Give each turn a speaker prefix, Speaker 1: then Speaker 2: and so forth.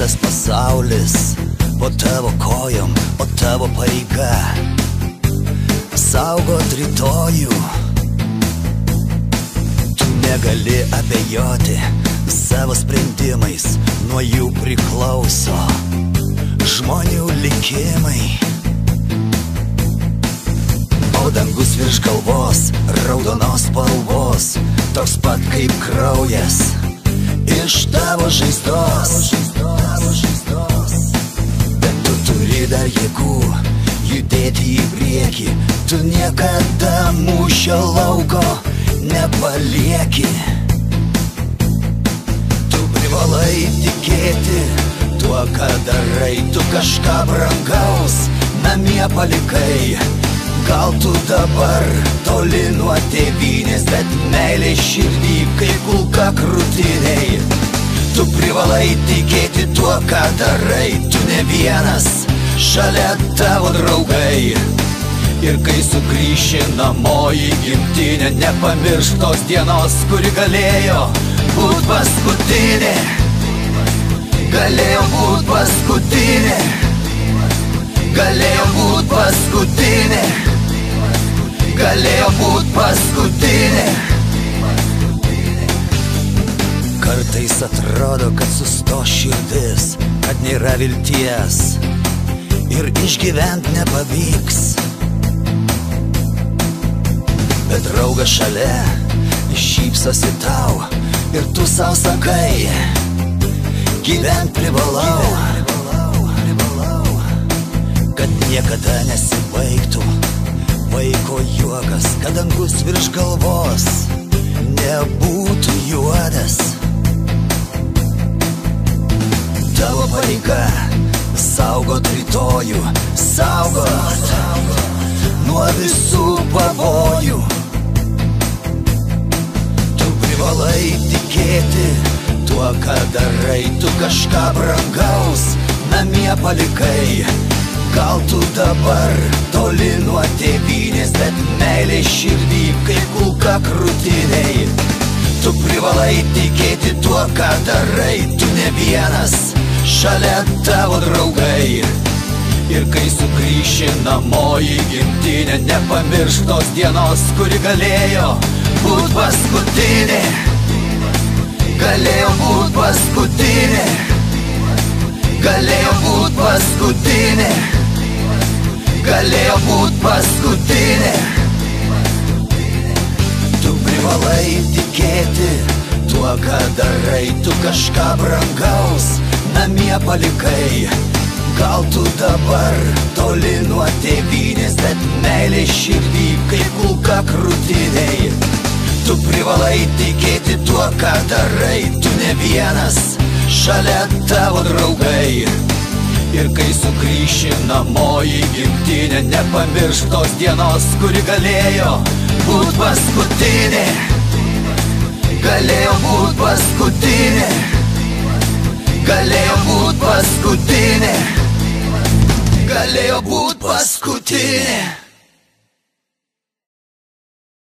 Speaker 1: visas pasaulis po tavo kojom, o tavo pareiga saugot rytojų. Tu negali abejoti savo sprendimais, nuo jų priklauso žmonių likimai. O dangus virš galvos raudonos spalvos, toks pat kaip kraujas iš tavo žaizdos. Bet tu turi dar jėgų judėti į priekį, tu niekada mūšio lauko nepalieki. Tu privalai tikėti tuo, ką darai, tu kažką brangaus namie palikai. Gal tu dabar toli nuo tėvynės, bet meilė širdį kaip kulka krūtinėj. Tu privalai tikėti tuo, ką darai, tu ne vienas, šalia tavo draugai. Ir kai sugrįši namo į gimtinę, nepamiršk tos dienos, kuri galėjo būt paskutinė. Galėjo būt paskutinė. Galėjo būt paskutinė. Galėjo būt paskutinė. Kartais atrodo, kad sustos širdis, kad nėra vilties ir išgyvent nepavyks. Bet draugas šalia šypsosi tau ir tu sau sakai, gyvent privalau, kad niekada nesibaigtų vaiko juokas, kad dangus virš galvos nebūtų juodas. Tavo pareiga saugot rytojų, saugot nuo visų pavojų. Tu privalai tikėti tuo, ką darai, tu kažką brangaus namie palikai. Gal tu dabar toli nuo tėvynės, bet meilė širdį kaip kulka krūtinėj. Tu privalai tikėti tuo, ką darai, tu ne vienas, šalia tavo draugai. Ir kai sugrįši namo į gimtinę, nepamiršk tos dienos, kuri galėjo būt paskutinė. Galėjo būt paskutinė. Galėjo būt paskutinė. Galėjo būt paskutinė. Tu privalai tikėti tuo, ką darai, tu kažką brangaus namie palikai. Gal tu dabar toli nuo tėvynės, bet meilė širdį kaip kulka krūtinėj. Tu privalai tikėti tuo, ką darai, tu ne vienas, šalia tavo draugai. Ir kai sugrįši namo į gimtinę, nepamiršk tos dienos, kuri galėjo būt paskutinė. Galėjo būt paskutinė. Galėjo būt paskutinė. Galėjo būt paskutinė.